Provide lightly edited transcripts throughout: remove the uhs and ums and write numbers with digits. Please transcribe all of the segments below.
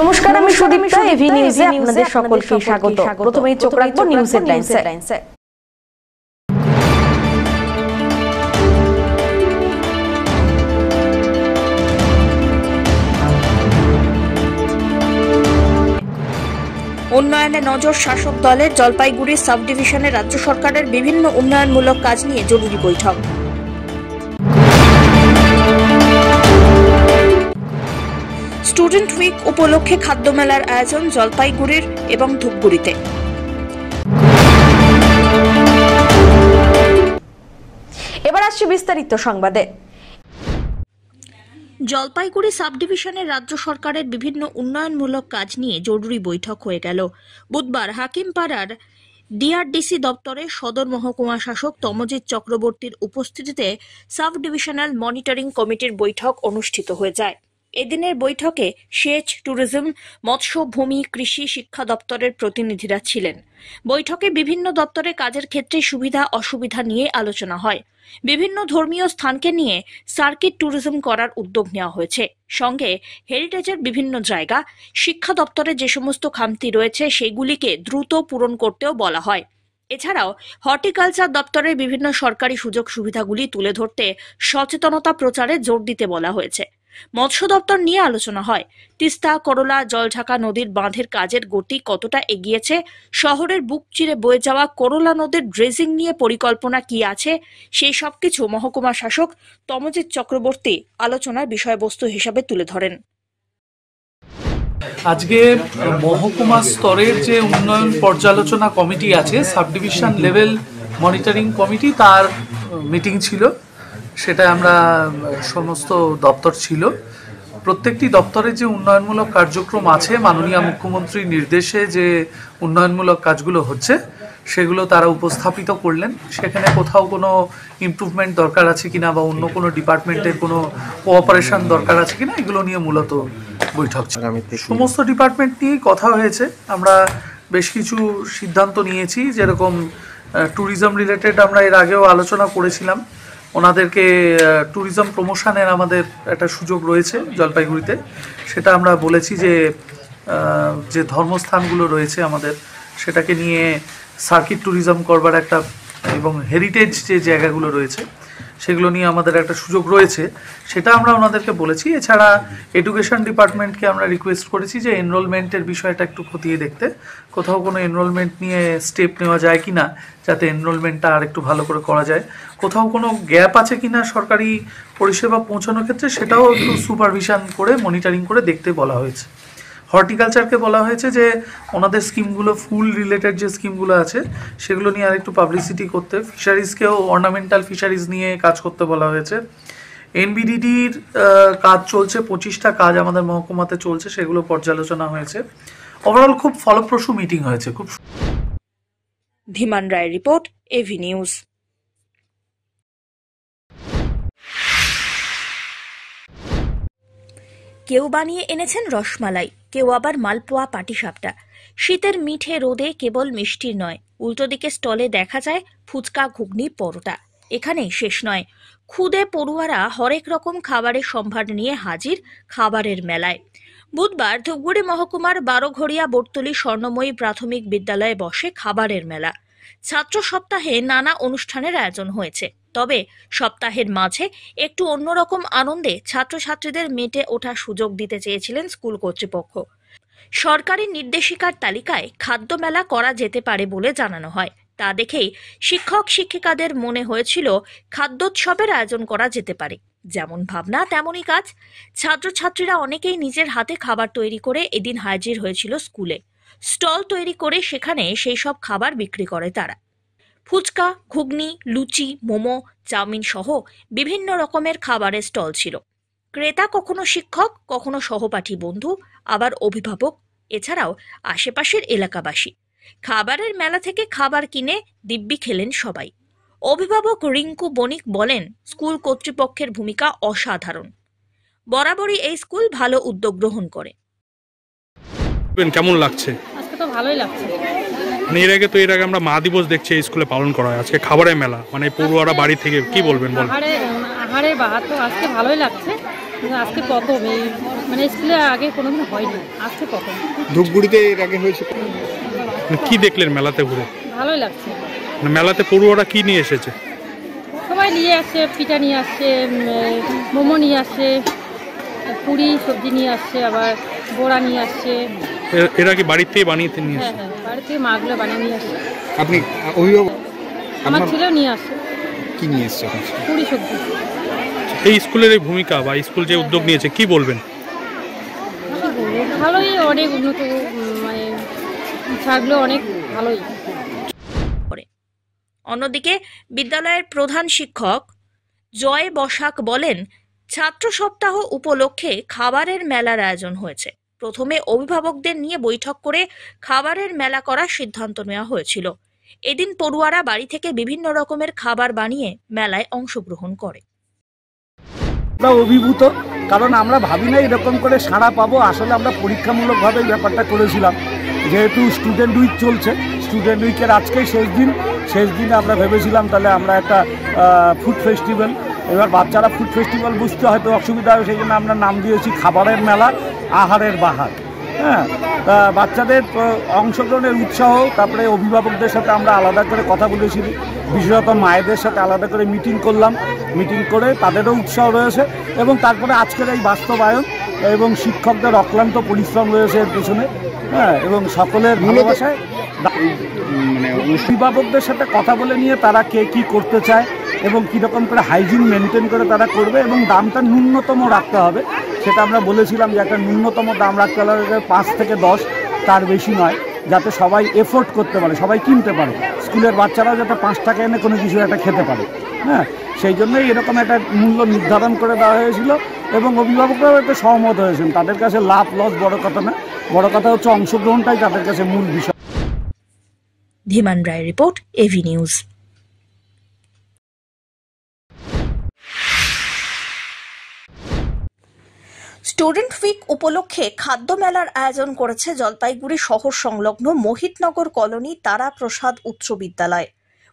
নমস্কার, আমি সুদীপ্তা। এভি নিউজে আপনাদের সকলকে স্বাগত। প্রথমেই চোখ রাখবো নিউজ হেডলাইনসে। উন্নয়নে নজর শাসক দলের। জলপাইগুড়ি সাব ডিভিশনে রাজ্য সরকারের বিভিন্ন উন্নয়নমূলক কাজ নিয়ে জরুরি বৈঠক। স্টুডেন্ট উইক উপলক্ষে খাদ্য মেলার আয়োজন জলপাইগুড়ির এবং ধূপগুড়িতে। এবার আসছে বিস্তারিত সংবাদে। জলপাইগুড়ি সাব ডিভিশনের রাজ্য সরকারের বিভিন্ন উন্নয়নমূলক কাজ নিয়ে জরুরি বৈঠক হয়ে গেল। বুধবার হাকিমপাড়ার ডিআরডিসি দপ্তরে সদর মহকুমা শাসক তমজিৎ চক্রবর্তীর উপস্থিতিতে সাব ডিভিশনাল মনিটরিং কমিটির বৈঠক অনুষ্ঠিত হয়ে যায়। এদিনের বৈঠকে সেচ, ট্যুরিজম, মৎস্য, ভূমি, কৃষি, শিক্ষা দপ্তরের প্রতিনিধিরা ছিলেন। বৈঠকে বিভিন্ন দপ্তরে কাজের ক্ষেত্রে সুবিধা অসুবিধা নিয়ে আলোচনা হয়। বিভিন্ন ধর্মীয় স্থানকে নিয়ে সার্কিট ট্যুরিজম করার উদ্যোগ নেওয়া হয়েছে। সঙ্গে হেরিটেজের বিভিন্ন জায়গা, শিক্ষা দপ্তরে যে সমস্ত খামতি রয়েছে সেগুলিকে দ্রুত পূরণ করতেও বলা হয়। এছাড়াও হর্টিকালচার দপ্তরের বিভিন্ন সরকারি সুযোগ সুবিধাগুলি তুলে ধরতে সচেতনতা প্রচারে জোর দিতে বলা হয়েছে। মৎস্য দপ্তর নিয়ে আলোচনা হয়। তিস্তা, করলা, জলঢাকা নদীর বাঁধের কাজের গতি কতটা এগিয়েছে, শহরের বুক চিরে বয়ে যাওয়া করলা নদীর ড্রেজিং নিয়ে পরিকল্পনা কি আছে, সেই সবকিছু মহকুমা শাসক তমজিৎ চক্রবর্তী আলোচনার বিষয়বস্তু হিসাবে তুলে ধরেন। আজকে মহকুমা স্তরের যে উন্নয়ন পর্যালোচনা কমিটি আছে, sub division level monitoring committee, তার মিটিং ছিল। সেটা আমরা সমস্ত দপ্তর ছিল। প্রত্যেকটি দপ্তরে যে উন্নয়নমূলক কার্যক্রম আছে, মাননীয় মুখ্যমন্ত্রীর নির্দেশে যে উন্নয়নমূলক কাজগুলো হচ্ছে সেগুলো তারা উপস্থাপিত করলেন। সেখানে কোথাও কোনো ইমপ্রুভমেন্ট দরকার আছে কিনা বা অন্য কোনো ডিপার্টমেন্টের কোনো কোঅপারেশন দরকার আছে কিনা, এগুলো নিয়ে মূলত বৈঠক ছিল। সমস্ত ডিপার্টমেন্ট নিয়েই কথা হয়েছে। আমরা বেশ কিছু সিদ্ধান্ত নিয়েছি, যেরকম ট্যুরিজম রিলেটেড আমরা এর আগেও আলোচনা করেছিলাম। ওনাদেরকে ট্যুরিজম প্রমোশনের আমাদের একটা সুযোগ রয়েছে জলপাইগুড়িতে। সেটা আমরা বলেছি যে ধর্মস্থানগুলো রয়েছে আমাদের, সেটাকে নিয়ে সার্কিট ট্যুরিজম করবার একটা, এবং হেরিটেজ যে জায়গাগুলো রয়েছে সেগুলো নিয়ে আমাদের একটা সুযোগ রয়েছে, সেটা আমরা ওনাদেরকে বলেছি। এছাড়া এডুকেশন ডিপার্টমেন্টকে আমরা রিকোয়েস্ট করেছি যে এনরোলমেন্টের বিষয়টা একটু খতিয়ে দেখতে, কোথাও কোনো এনরোলমেন্ট নিয়ে স্টেপ নেওয়া যায় কিনা, যাতে এনরোলমেন্টটা আর একটু ভালো করে করা যায়। কোথাও কোনো গ্যাপ আছে কিনা সরকারি পরিষেবা পৌঁছানোর ক্ষেত্রে, সেটাও একটু সুপারভিশন করে মনিটরিং করে দেখতে বলা হয়েছে। হর্টিকালচারকে বলা হয়েছে যে ওনাদের স্কিমগুলো, ফুল রিলেটেড যে স্কিমগুলো আছে সেগুলো নিয়ে আর একটু পাবলিসিটি করতে। ফিশারিজকেও অর্নামেন্টাল ফিশারিজ নিয়ে কাজ করতে বলা হয়েছে। এনবিডিডির কাজ চলছে, 25টা কাজ আমাদের মহকুমাতে চলছে, সেগুলো পর্যালোচনা হয়েছে। ওভারঅল খুব ফলপ্রসূ মিটিং হয়েছে। খুব ধীমান রায় রিপোর্ট, এভি নিউজ। কেউ বানিয়ে এনেছেন রসমালাই, কেউ আবার মালপোয়া, পাটিসাপটা। শীতের মিঠে রোদে কেবল মিষ্টির নয়, উল্টো দিকে স্টলে দেখা যায় ফুচকা, ঘুগনি, পরোটা। এখানেই শেষ নয়, খুদে পড়ুয়ারা হরেক রকম খাবারের সম্ভার নিয়ে হাজির খাবারের মেলায়। বুধবার ধূপগুড়ি মহকুমার বারোঘড়িয়া বটতলী স্বর্ণময়ী প্রাথমিক বিদ্যালয়ে বসে খাবারের মেলা। ছাত্র সপ্তাহে নানা অনুষ্ঠানের আয়োজন হয়েছে। তবে সপ্তাহের মাঝে একটু অন্যরকম আনন্দে ছাত্রছাত্রীদের মেতে ওঠার সুযোগ দিতে চেয়েছিলেন স্কুল কর্তৃপক্ষ। সরকারি নির্দেশিকার তালিকায় খাদ্য মেলা করা যেতে পারে বলে জানানো হয়। তা দেখেই শিক্ষক শিক্ষিকাদের মনে হয়েছিল খাদ্যোৎসবের আয়োজন করা যেতে পারে। যেমন ভাবনা তেমনই কাজ। ছাত্রছাত্রীরা অনেকেই নিজের হাতে খাবার তৈরি করে এদিন হাজির হয়েছিল স্কুলে। স্টল তৈরি করে সেখানে সেই সব খাবার বিক্রি করে তারা। ফুচকা, ঘুগনি, লুচি, মোমো, চাউমিন সহ বিভিন্ন রকমের খাবারের স্টল ছিল। ক্রেতা কখনো শিক্ষক, কখনো সহপাঠী বন্ধু, আবার অভিভাবক, এছাড়াও আশেপাশের এলাকাবাসী। খাবারের মেলা থেকে খাবার কিনে দিব্যি খেলেন সবাই। অভিভাবক রিঙ্কু বণিক বলেন, স্কুল কর্তৃপক্ষের ভূমিকা অসাধারণ। বরাবরই এই স্কুল ভালো উদ্যোগ গ্রহণ করে। কেমন লাগছে? আজকে তো ভালোই লাগছে। এর আগে আমরা মা দিবস দেখছি এই স্কুলে পালন করা হয়, আজকে খাবারের মেলা, মানে পড়ুয়ারা বাড়ি থেকে কি বলবেন? আহারে বাহার তো আজকে ভালোই লাগছে। কিন্তু আজকে প্রথম এই মানে স্কুলে আগে কোনোদিন হয়নি, আজকে প্রথম। ধূপগুড়িতে এর আগে হয়েছে? কি দেখলেন মেলাতে ঘুরে? ভালোই লাগছে। মেলাতে পড়ুয়ারা কি নিয়ে এসেছে? সবাই নিয়ে আসছে, পিঠা নিয়ে আসছে, মোমো নিয়ে আসছে, পুরি সবজি নিয়ে আসছে, আবার বড়া নিয়ে আসছে। এরা কি বাড়ির থেকে বানিয়ে নিয়ে হ্যাঁ এসেছে? হ্যাঁ, বাড়ি থেকে মাগুলো বানিয়ে নিয়ে আসছে। আপনি অভিভাবক? আমার ছেলেও নিয়ে আসছে কি নিয়ে এসছে? পুরি সবজি। এই স্কুলের এই ভূমিকা বা স্কুল যে উদ্যোগ নিয়েছে কি বলবেন? ভালোই, অনেক উন্নত, মানে ছাড়গুলো অনেক ভালোই। অন্যদিকে বিদ্যালয়ের প্রধান শিক্ষক জয় বসাক বলেন, ছাত্র সপ্তাহ উপলক্ষে খাবারের মেলার আয়োজন হয়েছে। প্রথমে অভিভাবকদের নিয়ে বৈঠক করে খাবারের মেলা করার সিদ্ধান্ত নেওয়া হয়েছিল। এদিন পড়ুয়ারা বাড়ি থেকে বিভিন্ন রকমের খাবার বানিয়ে মেলায় অংশগ্রহণ করে। আমরা অভিভূত, কারণ আমরা ভাবি না এরকম করে সাড়া পাবো। আসলে আমরা পরীক্ষামূলকভাবে ব্যাপারটা করেছিলাম, যেহেতু স্টুডেন্ট উইক চলছে, স্টুডেন্ট উইকের আজকেই শেষ দিনে আমরা ভেবেছিলাম তাহলে আমরা একটা ফুড ফেস্টিভ্যাল, এবার বাচ্চারা ফুড ফেস্টিভ্যাল বুঝতে হয়তো অসুবিধা হবে, সেই জন্য আমরা নাম দিয়েছি খাবারের মেলা, আহারের বাহার। হ্যাঁ, তা বাচ্চাদের অংশগ্রহণের উৎসাহ, তারপরে অভিভাবকদের সাথে আমরা আলাদা করে কথা বলেছি, বিশেষত মায়েদের সাথে আলাদা করে মিটিং করলাম, মিটিং করে তাদেরও উৎসাহ রয়েছে। এবং তারপরে আজকের এই বাস্তবায়ন এবং শিক্ষকদের অক্লান্ত পরিশ্রম রয়েছে এর পেছনে। হ্যাঁ, এবং সকলের ভালোবাসায় মানে অভিভাবকদের সাথে কথা বলে নিয়ে তারা কে কী করতে চায় এবং কীরকম করে হাইজিন মেনটেন করে তারা করবে এবং দামটা ন্যূনতম রাখতে হবে, সেটা আমরা বলেছিলাম যে একটা ন্যূনতম দাম রাখতে হবে 5 থেকে 10, তার বেশি নয়, যাতে সবাই এফোর্ড করতে পারে, সবাই কিনতে পারে, স্কুলের বাচ্চারাও যাতে 5 টাকা এনে কোনো কিছু একটা খেতে পারে। হ্যাঁ, সেই জন্যই এরকম একটা মূল্য নির্ধারণ করে দেওয়া হয়েছিল এবং অভিভাবকরাও এতে সহমত হয়েছেন। তাদের কাছে লাভ লস বড় কথা না, বড় কথা হচ্ছে অংশগ্রহণটাই তাদের কাছে মূল বিষয়। Dhiman Roy report, AV news. Student week উপলক্ষে খাদ্য মেলার আয়োজন করেছে জলপাইগুড়ি শহর সংলগ্ন মোহিতনগর কলোনি তারা প্রসাদ উচ্চ বিদ্যালয়।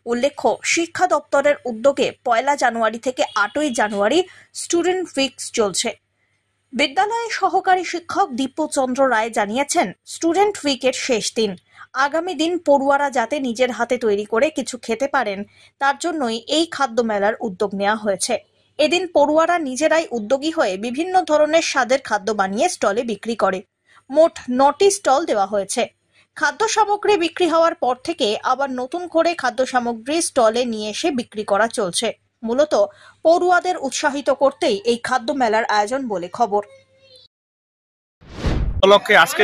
উল্লেখ্য, শিক্ষা দপ্তরের উদ্যোগে 1 জানুয়ারি থেকে 8 জানুয়ারি স্টুডেন্ট উইক চলছে। বিদ্যালয়ের সহকারী শিক্ষক দীপ্যচন্দ্র রায় জানিয়েছেন, স্টুডেন্ট উইকের শেষ দিন, আগামী দিন পড়ুয়ারা যাতে নিজের হাতে তৈরি করে কিছু খেতে পারেন, তার জন্যই এই খাদ্য মেলার উদ্যোগ নেওয়া হয়েছে। এদিন পড়ুয়ারা নিজেরাই উদ্যোগী হয়ে বিভিন্ন ধরনের স্বাদের খাদ্য বানিয়ে স্টলে বিক্রি করে। মোট 9টি স্টল দেওয়া হয়েছে। খাদ্য সামগ্রী বিক্রি হওয়ার পর থেকে আবার নতুন করে খাদ্য সামগ্রী স্টলে নিয়ে এসে বিক্রি করা চলছে। মূলত পড়ুয়াদের উৎসাহিত করতেই এই খাদ্য মেলার আয়োজন বলে খবর। উপলক্ষে আজকে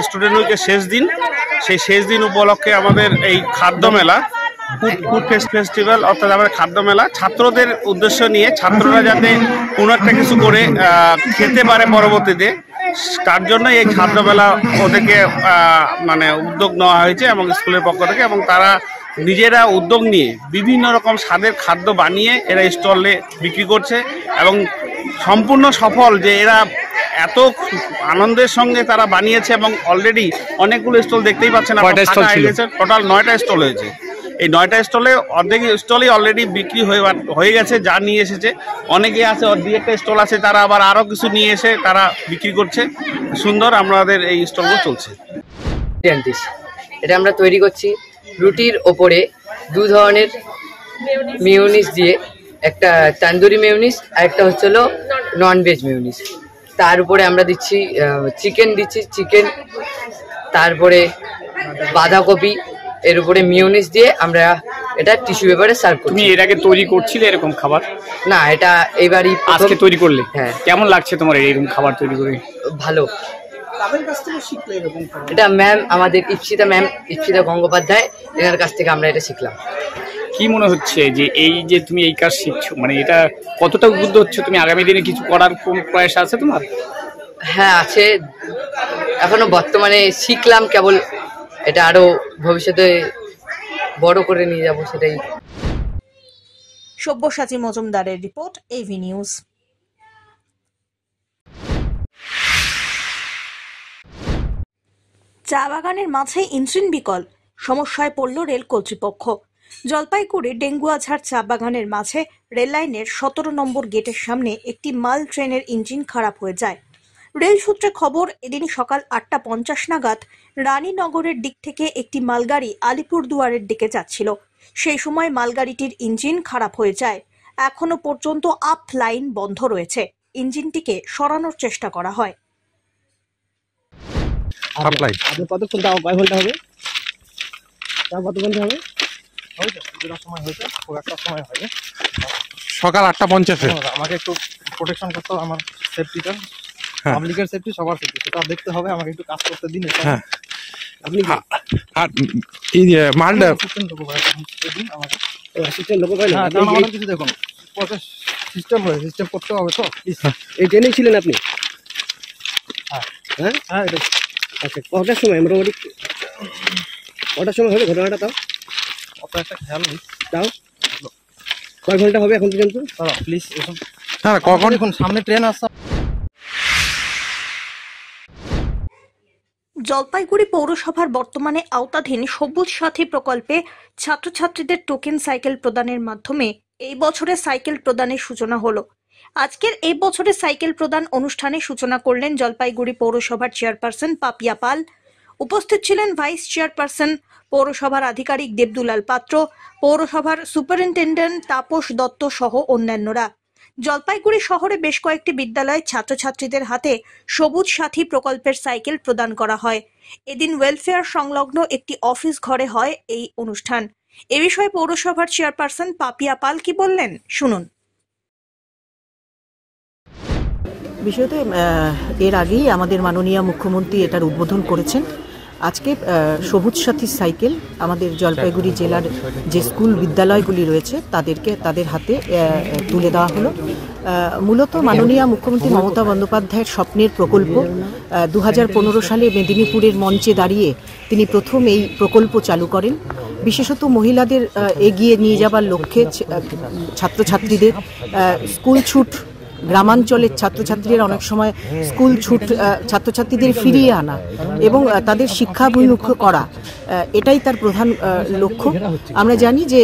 স্টুডেন্ট উইকের শেষ দিন, সেই শেষ দিন উপলক্ষে আমাদের এই খাদ্য মেলা, ফুড ফেস্টিভ্যাল, অর্থাৎ আমাদের খাদ্য মেলা ছাত্রদের উদ্দেশ্য নিয়ে, ছাত্ররা যাতে কোনো একটা কিছু করে খেতে পারে পরবর্তীতে, তার জন্য এই খাদ্য মেলা ওদেরকে মানে উদ্যোগ নেওয়া হয়েছে এবং স্কুলের পক্ষ থেকে, এবং তারা নিজেরা উদ্যোগ নিয়ে বিভিন্ন রকম স্বাদের খাদ্য বানিয়ে এরা স্টলে বিক্রি করছে এবং সম্পূর্ণ সফল, যে এরা এত আনন্দের সঙ্গে তারা বানিয়েছে এবং অলরেডি অনেকগুলো স্টল দেখতেই পাচ্ছেন, টোটাল 9টা স্টল হয়েছে। এই 9টা স্টলে অর্ধেক স্টলই অলরেডি বিক্রি হয়ে গেছে, যা নিয়ে এসেছে। অনেকে আছে, একটা স্টল আছে, তারা আবার আরও কিছু নিয়ে এসে তারা বিক্রি করছে। সুন্দর আমাদের এই স্টলগুলো চলছে। এটা আমরা তৈরি করছি রুটির ওপরে 2 ধরনের মেয়োনিজ দিয়ে, একটা তান্দুরি মেয়োনিজ আর একটা হচ্ছিল নন ভেজ মেয়োনিজ। তার উপরে আমরা দিচ্ছি চিকেন, তারপরে বাঁধাকপি, এর উপরে মিওনিজ দিয়ে আমরা এটা টিস্যু পেপারে সার্ভ করি। তুমি এর আগে তৈরি করছিলে এরকম খাবার? না, এটা এবারই আজকে তৈরি করলে? হ্যাঁ। কেমন লাগছে তোমার এরকম খাবার তৈরি করে? ভালো। তাদের কাছ থেকে শিখলে এরকম খাবার? এটা ইপসিতা গঙ্গোপাধ্যায়, এনার কাছ থেকে আমরা এটা শিখলাম। কি মনে হচ্ছে যে এই যে তুমি এই কাজ শিখছো, মানে এটা কতটা উদ্বুদ্ধ হচ্ছে? তুমি আগামী দিনে কিছু করার কোন প্রয়াস আছে তোমার? হ্যাঁ আছে, এখনো বর্তমানে শিখলাম কেবল, এটা আরো ভবিষ্যতে বড় করে নিয়ে যাব, সেটাই। সব্যসাচী মজুমদারের রিপোর্ট, এভি নিউজ। চা বাগানের মাঝে ইঞ্জিন বিকল, সমস্যায় পড়ল রেল কর্তৃপক্ষ। জলপাইগুড়ির ডেঙ্গুয়াঝাড় চা বাগানের মাঝে রেললাইনের 17 নম্বর গেটের সামনে একটি মাল ট্রেনের ইঞ্জিন খারাপ হয়ে যায়। রেল সূত্রে খবর, এদিন সকাল 8:50 নাগাদ রানীনগরের দিক থেকে একটি মালগাড়ি আলিপুরদুয়ারের দিকে যাচ্ছিল। সেই সময় মালগাড়িটির ইঞ্জিন খারাপ হয়ে যায়। এখনো পর্যন্ত আপ লাইন বন্ধ রয়েছে। ইঞ্জিনটিকে সরানোর চেষ্টা করা হয়। সকাল 8:50 আমাকে একটু প্রোটেকশন করতে হবে, আমার সেফটিটা, পাবলিকের সেফটি, সবার সেফটি, সেটা দেখতে হবে। আমাকে একটু কাজ করতে দিন। আপনি আর এই যে মালটা আমাকে কিছু দেখুন, সিস্টেম হয়ে সিস্টেম করতে হবে তো। এই ট্রেনেই ছিলেন আপনি? হ্যাঁ হ্যাঁ, এটা আচ্ছা, কটার সময় মোটামুটি কটার সময় হবে ঘটনাটা? তাও অত একটা খেয়াল নেই। তাও কয় ঘন্টা হবে এখন পর্যন্ত? প্লিজ এখন কখন দেখুন সামনে ট্রেন আসছে। জলপাইগুড়ি পৌরসভার বর্তমানে আওতাধীন সবুজ সাথী প্রকল্পে ছাত্রছাত্রীদের টোকেন সাইকেল প্রদানের মাধ্যমে এই বছরে সাইকেল প্রদানের সূচনা হলো। আজকের এই বছরের সাইকেল প্রদান অনুষ্ঠানে সূচনা করলেন জলপাইগুড়ি পৌরসভার চেয়ারপারসন পাপিয়া পাল। উপস্থিত ছিলেন ভাইস চেয়ারপারসন, পৌরসভার আধিকারিক দেবদুলাল পাত্র, পৌরসভার সুপারিনটেন্ডেন্ট তাপস দত্ত সহ অন্যান্যরা। জলপাইগুড়ি শহরে বেশ কয়েকটি বিদ্যালয়ের ছাত্রছাত্রীদের হাতে সবুজ সাথী প্রকল্পের সাইকেল প্রদান করা হয়। এদিন ওয়েলফেয়ার সংলগ্ন একটি অফিস ঘরে হয় এই অনুষ্ঠান। এ বিষয়ে পৌরসভার চেয়ারপারসন পাপিয়া পাল কি বললেন, শুনুন। বিষয়তে এর আগেই আমাদের মাননীয় মুখ্যমন্ত্রী এটার উদ্বোধন করেছেন। আজকে সবুজ সাথী সাইকেল আমাদের জলপাইগুড়ি জেলার যে স্কুল বিদ্যালয়গুলি রয়েছে তাদের হাতে তুলে দেওয়া হলো। মূলত মাননীয় মুখ্যমন্ত্রী মমতা বন্দ্যোপাধ্যায়ের স্বপ্নের প্রকল্প। 2015 সালে মেদিনীপুরের মঞ্চে দাঁড়িয়ে তিনি প্রথম এই প্রকল্প চালু করেন। বিশেষত মহিলাদের এগিয়ে নিয়ে যাবার লক্ষ্যে ছাত্রছাত্রীদের স্কুল ছুট, গ্রামাঞ্চলের ছাত্রছাত্রীরা অনেক সময় স্কুল ছুট ছাত্রছাত্রীদের ফিরিয়ে আনা এবং তাদের শিক্ষাভিমুখ করা, এটাই তার প্রধান লক্ষ্য। আমরা জানি যে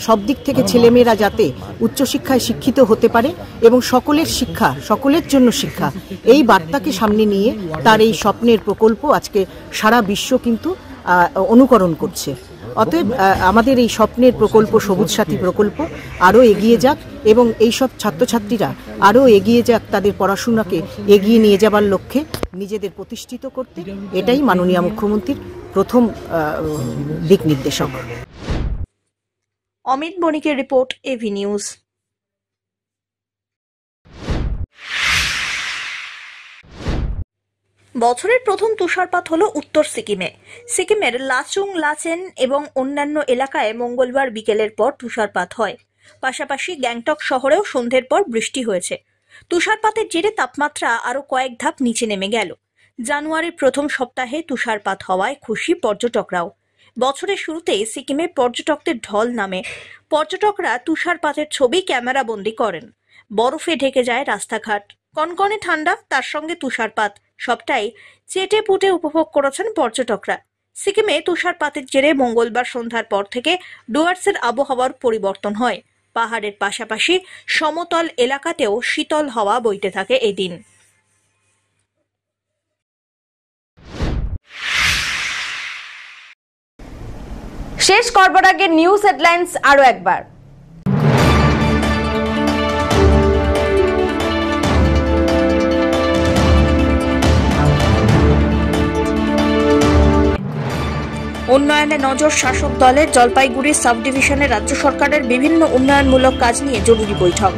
সব দিক থেকে ছেলেমেয়েরা যাতে উচ্চশিক্ষায় শিক্ষিত হতে পারে এবং সকলের শিক্ষা, সকলের জন্য শিক্ষা, এই বার্তাকে সামনে নিয়ে তার এই স্বপ্নের প্রকল্প আজকে সারা বিশ্ব কিন্তু অনুকরণ করছে। অতএব আমাদের এই স্বপ্নের প্রকল্প সবুজ সাথী প্রকল্প আরও এগিয়ে যাক এবং এইসব ছাত্রছাত্রীরা আরও এগিয়ে যাক তাদের পড়াশোনাকে এগিয়ে নিয়ে যাবার লক্ষ্যে নিজেদের প্রতিষ্ঠিত করতে। এটাই মাননীয় মুখ্যমন্ত্রীর প্রথম দিক নির্দেশক। অমিত বণিকের রিপোর্ট, এভি নিউজ। বছরের প্রথম তুষারপাত হলো উত্তর সিকিমে। সিকিমের লাচুং, লাচেন এবং অন্যান্য এলাকায় মঙ্গলবার বিকেলের পর তুষারপাত হয়। পাশাপাশি গ্যাংটক শহরেও সন্ধ্যের পর বৃষ্টি হয়েছে। তুষারপাতের জেরে তাপমাত্রা আরও কয়েক ধাপ নিচে নেমে গেল। জানুয়ারির প্রথম সপ্তাহে তুষারপাত হওয়ায় খুশি পর্যটকরাও। বছরের শুরুতেই সিকিমে পর্যটকদের ঢল নামে। পর্যটকরা তুষারপাতের ছবি ক্যামেরাবন্দি করেন। বরফে ঢেকে যায় রাস্তাঘাট, কনকনে ঠান্ডা, তার সঙ্গে তুষারপাত, সবটাই চেটে পুটে উপভোগ করেছেন পর্যটকরা। সিকিমে তুষারপাতের জেরে মঙ্গলবার সন্ধ্যার পর থেকে ডুয়ার্সের আবহাওয়ার পরিবর্তন হয়। পাহাড়ের পাশাপাশি সমতল এলাকাতেও শীতল হাওয়া বইতে থাকে এদিন। শেষ করবার আগে নিউজ হেডলাইন্স আরো একবার। উন্নয়নে নজর শাসক দলের। জলপাইগুড়ি সাব ডিভিশনে রাজ্য সরকারের বিভিন্ন উন্নয়নমূলক কাজ নিয়ে জরুরি বৈঠক।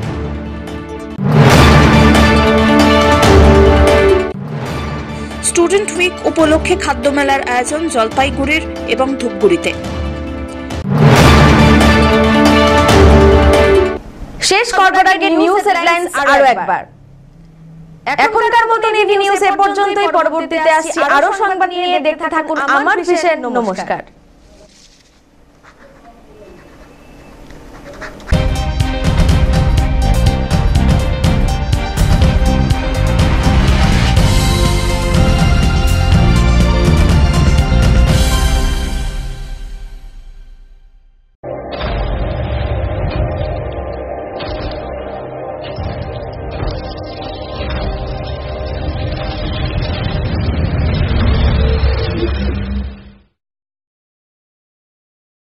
স্টুডেন্ট উইক উপলক্ষে খাদ্য মেলার আয়োজন জলপাইগুড়ির এবং ধূপগুড়িতে। শেষ করবার আগে নিউজ হেডলাইন্স আরো একবার। এখনকার মতো এভি নিউজ এ পর্যন্তই। পরবর্তীতে আসছি আরো সংবাদ নিয়ে। দেখতে থাকুন আমার বিশেষ। নমস্কার।